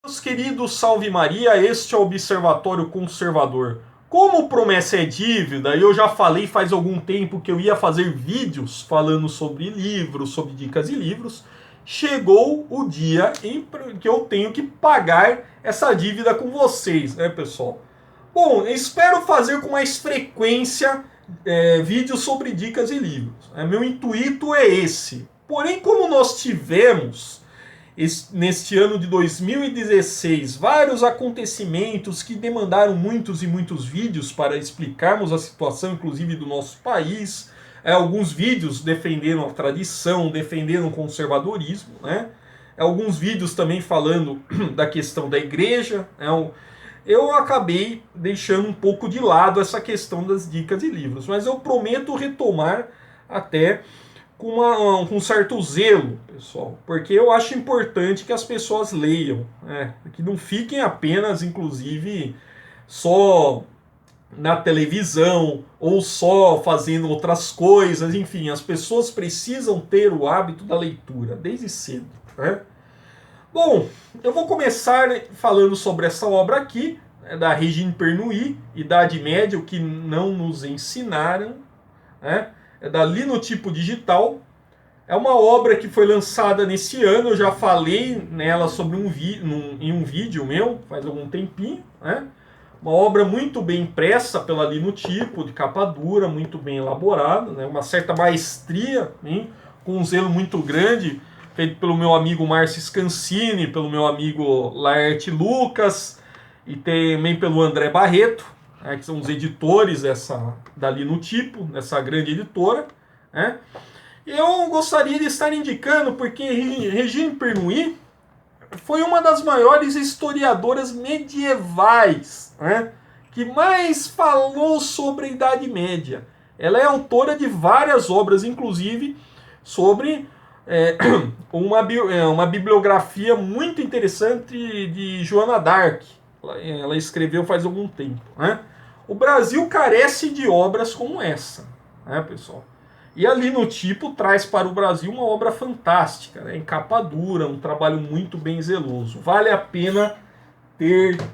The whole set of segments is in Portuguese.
Meus queridos, salve Maria, este é o Observatório Conservador. Como promessa é dívida, eu já falei faz algum tempo que eu ia fazer vídeos falando sobre livros, sobre dicas de livros. Chegou o dia em que eu tenho que pagar essa dívida com vocês, né, pessoal? Bom, espero fazer com mais frequência vídeos sobre dicas de livros. Meu intuito é esse. Porém, como nós tivemos neste ano de 2016 vários acontecimentos que demandaram muitos e muitos vídeos para explicarmos a situação, inclusive do nosso país. Alguns vídeos defenderam a tradição, defenderam o conservadorismo, né? Alguns vídeos também falando da questão da igreja. Eu acabei deixando um pouco de lado essa questão das dicas de livros, mas eu prometo retomar até com um certo zelo, pessoal, porque eu acho importante que as pessoas leiam, né? Que não fiquem apenas, inclusive, só na televisão ou só fazendo outras coisas. Enfim, as pessoas precisam ter o hábito da leitura desde cedo, né? Bom, eu vou começar falando sobre essa obra aqui, da Regine Pernoud, Idade Média, o que não nos ensinaram, né? É da Linotipo Digital. É uma obra que foi lançada nesse ano. Eu já falei nela sobre em um vídeo meu, faz algum tempinho, né? Uma obra muito bem impressa pela Linotipo, de capa dura, muito bem elaborada, né? Uma certa maestria, hein? Com um zelo muito grande, feito pelo meu amigo Márcio Scansini, pelo meu amigo Laerte Lucas e também pelo André Barreto, né? Que são os editores da Linotipo, dessa grande editora, né? Eu gostaria de estar indicando porque Regine Pernoud foi uma das maiores historiadoras medievais, né, que mais falou sobre a Idade Média. Ela é autora de várias obras, inclusive sobre uma bibliografia muito interessante de Joana d'Arc. Ela escreveu faz algum tempo, né? O Brasil carece de obras como essa, né, pessoal? E a Linotipo traz para o Brasil uma obra fantástica, né, em capa dura, um trabalho muito bem zeloso. Vale a pena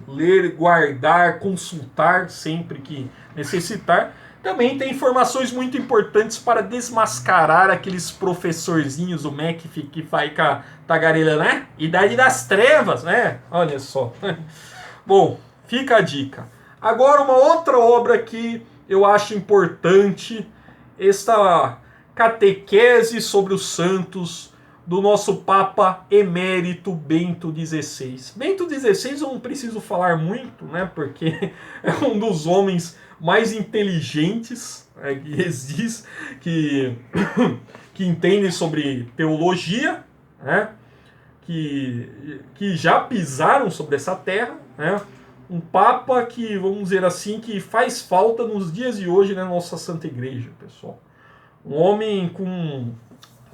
ler, guardar, consultar sempre que necessitar. Também tem informações muito importantes para desmascarar aqueles professorzinhos, o Mac que vai com a tagarela, né? Idade das Trevas, né? Olha só. Bom, fica a dica. Agora uma outra obra que eu acho importante, esta catequese sobre os santos do nosso Papa Emérito Bento XVI. Bento XVI eu não preciso falar muito, né? Porque é um dos homens mais inteligentes que existe, que entendem sobre teologia, né? Que já pisaram sobre essa terra, né? Um Papa que, vamos dizer assim, que faz falta nos dias de hoje na nossa Santa Igreja, pessoal. Um homem com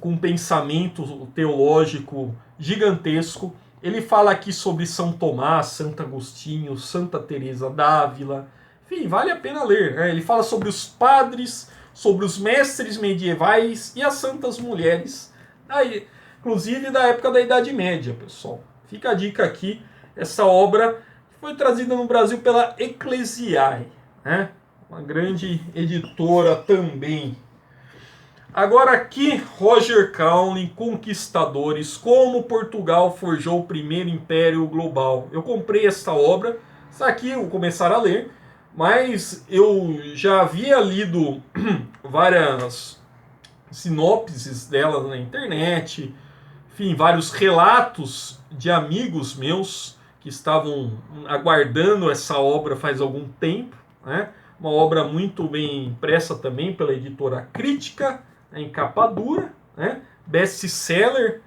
um pensamento teológico gigantesco. Ele fala aqui sobre São Tomás, Santo Agostinho, Santa Teresa d'Ávila. Enfim, vale a pena ler, né? Ele fala sobre os padres, sobre os mestres medievais e as santas mulheres, inclusive da época da Idade Média, pessoal. Fica a dica aqui, essa obra foi trazida no Brasil pela Ecclesiae, né? Uma grande editora também. Agora aqui, Roger Crowley, Conquistadores, como Portugal forjou o primeiro império global. Eu comprei esta obra, está aqui, eu vou começar a ler, mas eu já havia lido várias sinopses dela na internet, enfim, vários relatos de amigos meus que estavam aguardando essa obra faz algum tempo, né? Uma obra muito bem impressa também pela editora Crítica, em capa dura, né? Best-seller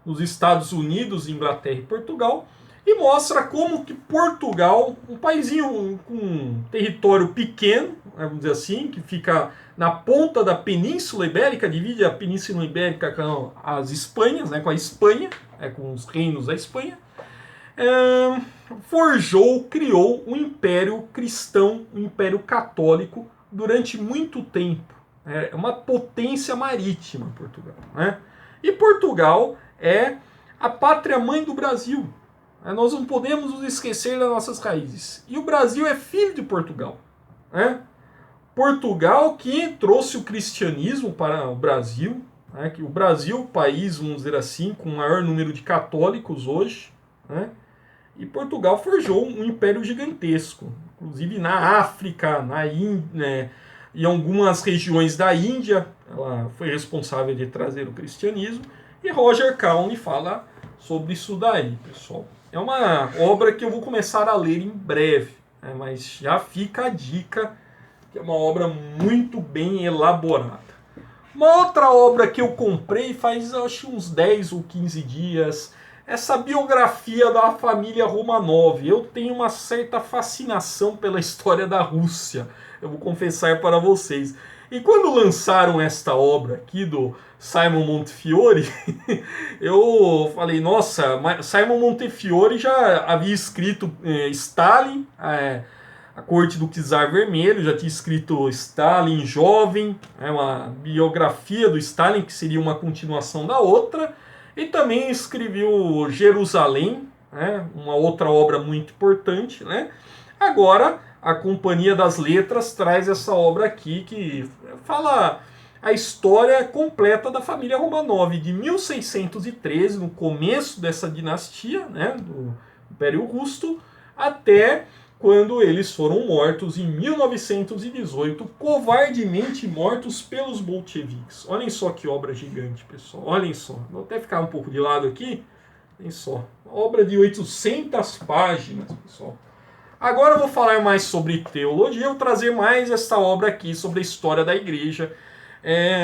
nos Estados Unidos, Inglaterra e Portugal, e mostra como que Portugal, um paísinho com um território pequeno, vamos dizer assim, que fica na ponta da Península Ibérica, divide a Península Ibérica com as Espanhas, né, com a Espanha, com os reinos da Espanha, criou um império cristão, um império católico durante muito tempo. É uma potência marítima, Portugal, né? E Portugal é a pátria-mãe do Brasil. Nós não podemos nos esquecer das nossas raízes. E o Brasil é filho de Portugal. Né? Portugal que trouxe o cristianismo para o Brasil. Né? Que o Brasil é o país, vamos dizer assim, com o maior número de católicos hoje. Né? E Portugal forjou um império gigantesco. Inclusive na África, na Índia, né? Em algumas regiões da Índia, ela foi responsável de trazer o cristianismo. E Roger Calne fala sobre isso daí, pessoal. É uma obra que eu vou começar a ler em breve, né? Mas já fica a dica, que é uma obra muito bem elaborada. Uma outra obra que eu comprei faz, acho, uns 10 ou 15 dias, essa biografia da família Romanov. Eu tenho uma certa fascinação pela história da Rússia, eu vou confessar para vocês. E quando lançaram esta obra aqui do Simon Montefiore, eu falei, nossa, Simon Montefiore já havia escrito Stalin, a corte do Czar Vermelho, já tinha escrito Stalin jovem, uma biografia do Stalin, que seria uma continuação da outra, e também escreveu Jerusalém, né, uma outra obra muito importante. Né? Agora, a Companhia das Letras traz essa obra aqui, que fala a história completa da família Romanov, de 1613, no começo dessa dinastia, né, do Império Russo, até quando eles foram mortos em 1918, covardemente mortos pelos bolcheviques. Olhem só que obra gigante, pessoal. Olhem só. Vou até ficar um pouco de lado aqui. Olhem só. Obra de 800 páginas, pessoal. Agora eu vou falar mais sobre teologia, eu vou trazer mais essa obra aqui sobre a história da igreja.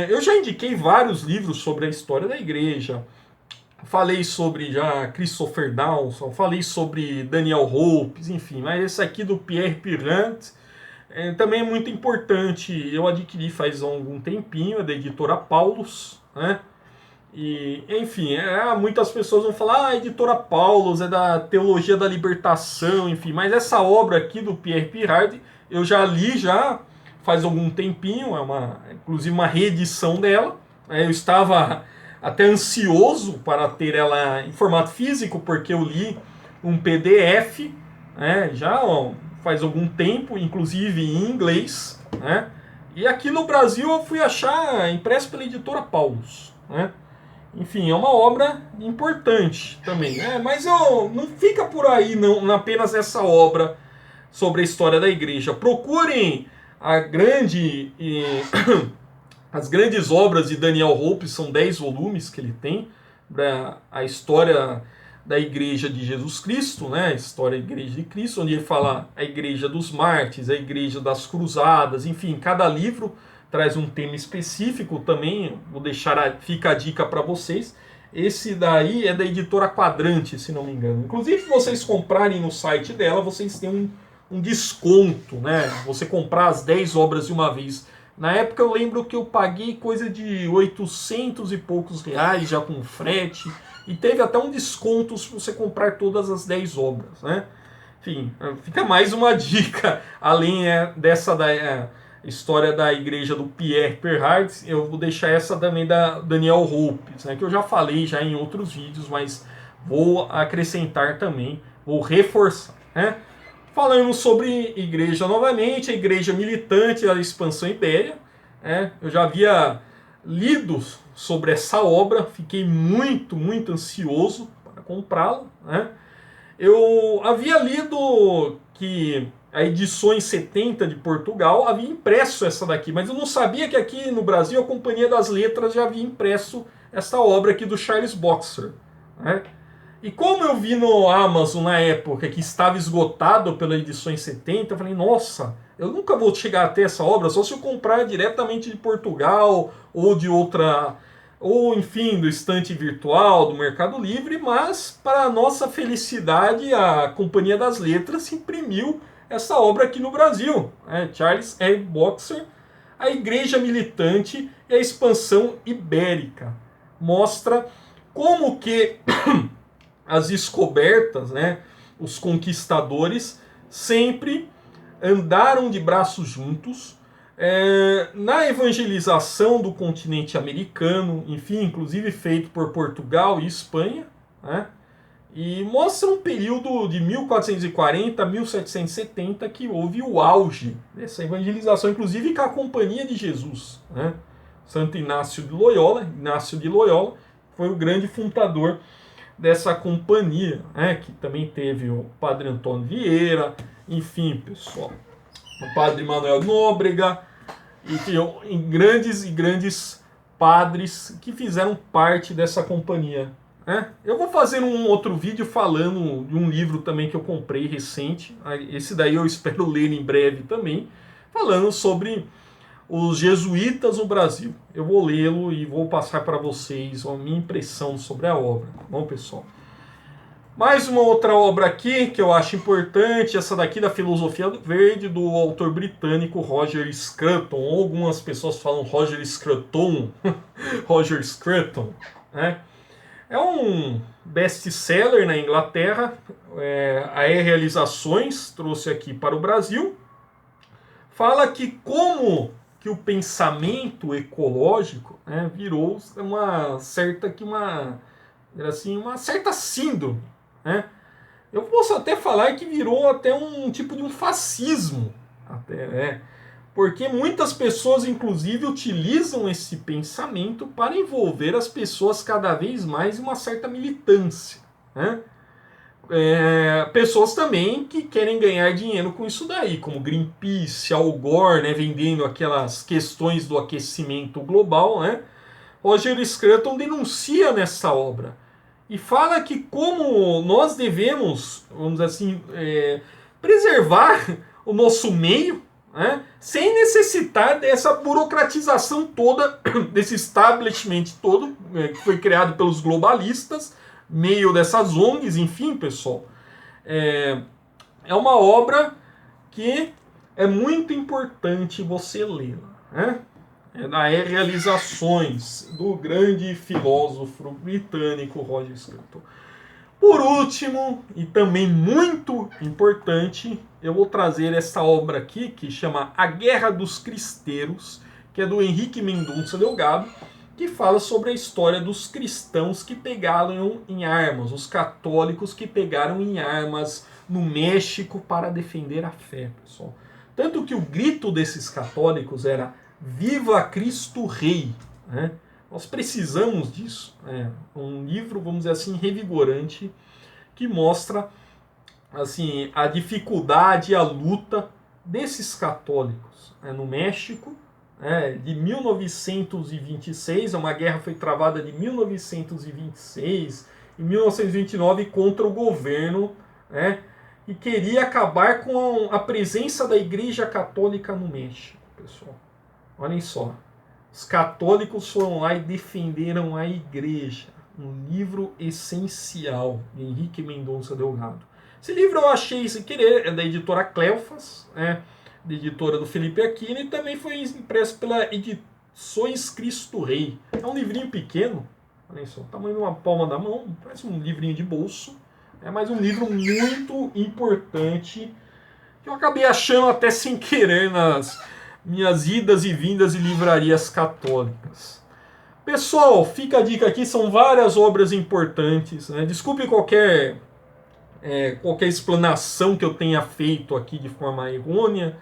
Eu já indiquei vários livros sobre a história da igreja. Falei sobre já Christopher Dawson, falei sobre Daniel Hopes, enfim, mas esse aqui do Pierre Pirant também é muito importante. Eu adquiri faz algum tempinho, é da editora Paulus, né? E, enfim, muitas pessoas vão falar, a editora Paulus é da teologia da libertação, enfim, mas essa obra aqui do Pierre Pirard eu já li já faz algum tempinho, inclusive uma reedição dela. Eu estava até ansioso para ter ela em formato físico, porque eu li um PDF, já faz algum tempo, inclusive em inglês, né? E aqui no Brasil eu fui achar impresso pela editora Paulus, né? Enfim, é uma obra importante também, né? Mas não fica por aí não apenas essa obra sobre a história da igreja. Procurem as grandes obras de Daniel Hope, são 10 volumes que ele tem, a história da Igreja de Jesus Cristo, né? A história da Igreja de Cristo, onde ele fala a Igreja dos Mártires, a Igreja das Cruzadas, enfim, cada livro traz um tema específico também, vou deixar, fica a dica para vocês. Esse daí é da editora Quadrante, se não me engano. Inclusive, se vocês comprarem no site dela, vocês têm um desconto, né? Você comprar as 10 obras de uma vez. Na época eu lembro que eu paguei coisa de 800 e poucos reais, já com frete, e teve até um desconto se você comprar todas as 10 obras, né? Enfim, fica mais uma dica, além dessa da história da igreja do Pierre Pirard, eu vou deixar essa também da Daniel Hopes, né, que eu já falei já em outros vídeos, mas vou acrescentar também, vou reforçar, né? Falando sobre igreja novamente, a igreja militante, a expansão ibéria, eu já havia lido sobre essa obra, fiquei muito ansioso para comprá-la, né? Eu havia lido que a Edições 70 de Portugal havia impresso essa daqui, mas eu não sabia que aqui no Brasil a Companhia das Letras já havia impresso essa obra aqui do Charles Boxer, né? E como eu vi no Amazon na época que estava esgotado pela Edições 70, eu falei, nossa, eu nunca vou chegar até essa obra, só se eu comprar diretamente de Portugal ou de outra, ou enfim, do estante virtual, do Mercado Livre, mas para a nossa felicidade a Companhia das Letras imprimiu essa obra aqui no Brasil, Charles R. Boxer, a Igreja Militante e a Expansão Ibérica. Mostra como que as descobertas, os conquistadores sempre andaram de braços juntos na evangelização do continente americano, enfim, inclusive feito por Portugal e Espanha, né? E mostra um período de 1440 a 1770 que houve o auge dessa evangelização, inclusive com a Companhia de Jesus, né? Santo Inácio de Loyola foi o grande fundador dessa companhia, né? Que também teve o Padre Antônio Vieira, enfim, pessoal, o Padre Manuel Nóbrega, enfim, grandes padres que fizeram parte dessa companhia. Eu vou fazer um outro vídeo falando de um livro também que eu comprei recente. Esse daí eu espero ler em breve também, falando sobre os jesuítas no Brasil. Eu vou lê-lo e vou passar para vocês a minha impressão sobre a obra. Bom, pessoal. Mais uma outra obra aqui que eu acho importante, essa daqui da Filosofia Verde, do autor britânico Roger Scruton. Ou algumas pessoas falam Roger Scruton. Roger Scruton, né? É um best-seller na Inglaterra. A Realizações trouxe aqui para o Brasil. Fala que como que o pensamento ecológico, né, virou uma certa síndrome, né? Eu posso até falar que virou até um tipo de um fascismo, porque muitas pessoas, inclusive, utilizam esse pensamento para envolver as pessoas cada vez mais em uma certa militância, né? Pessoas também que querem ganhar dinheiro com isso daí, como Greenpeace, Al Gore, né, vendendo aquelas questões do aquecimento global, né? Roger Scruton denuncia nessa obra e fala que como nós devemos, vamos dizer assim, preservar o nosso meio, né, sem necessitar dessa burocratização toda, desse establishment todo, que foi criado pelos globalistas, meio dessas ONGs, enfim, pessoal. É uma obra que é muito importante você lê-la, né? Da Realizações, do grande filósofo britânico Roger Scruton. Por último, e também muito importante, eu vou trazer essa obra aqui, que chama A Guerra dos Cristeiros, que é do Henrique Mendonça Delgado, que fala sobre a história dos cristãos que pegaram em armas, os católicos que pegaram em armas no México para defender a fé, pessoal. Tanto que o grito desses católicos era Viva Cristo Rei, né? Nós precisamos disso. Um livro, vamos dizer assim, revigorante, que mostra assim, a dificuldade e a luta desses católicos no México, de 1926. Uma guerra foi travada de 1926 e 1929 contra o governo, e queria acabar com a presença da Igreja Católica no México, pessoal. Olhem só. Os católicos foram lá e defenderam a igreja. Um livro essencial de Henrique Mendonça Delgado. Esse livro eu achei sem querer, é da editora Cleofas, da editora do Felipe Aquino, e também foi impresso pela Edições Cristo Rei. É um livrinho pequeno, olha só, tamanho de uma palma da mão, parece um livrinho de bolso, mas um livro muito importante, que eu acabei achando até sem querer nas minhas idas e vindas em livrarias católicas. Pessoal, fica a dica aqui, são várias obras importantes, né? Desculpe qualquer explanação que eu tenha feito aqui de forma errônea,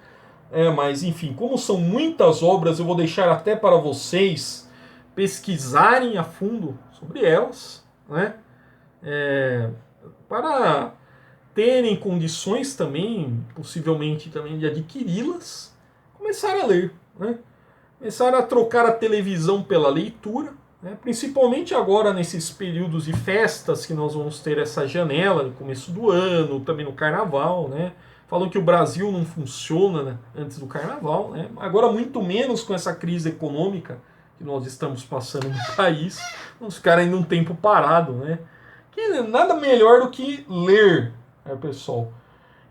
mas enfim, como são muitas obras, eu vou deixar até para vocês pesquisarem a fundo sobre elas, né? Para terem condições também, possivelmente também de adquiri-las, começar a ler, né? Começar a trocar a televisão pela leitura, né? Principalmente agora nesses períodos de festas que nós vamos ter essa janela no começo do ano, também no carnaval, né? Falam que o Brasil não funciona, né, antes do carnaval, né? Agora muito menos com essa crise econômica que nós estamos passando no país, vamos ficar ainda um tempo parado, né? Que nada melhor do que ler, né, pessoal?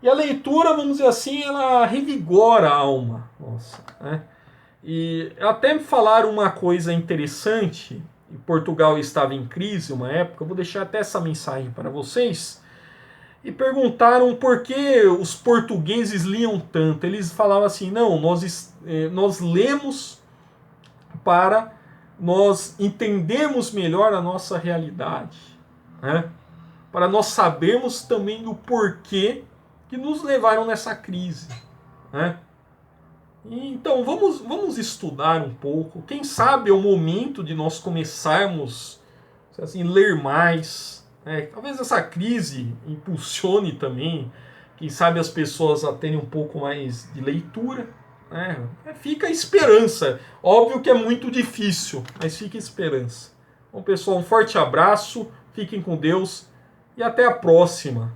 E a leitura, vamos dizer assim, ela revigora a alma nossa, né? E até falaram uma coisa interessante, Portugal estava em crise uma época, eu vou deixar até essa mensagem para vocês, e perguntaram por que os portugueses liam tanto. Eles falavam assim, não, nós lemos para nós entendermos melhor a nossa realidade, né? para nós sabermos também do porquê que nos levaram nessa crise, né? Então vamos estudar um pouco. Quem sabe é o momento de nós começarmos assim, ler mais, né? Talvez essa crise impulsione também, quem sabe as pessoas a terem um pouco mais de leitura, né? Fica a esperança. Óbvio que é muito difícil, mas fica a esperança. Bom, pessoal, um forte abraço, fiquem com Deus e até a próxima.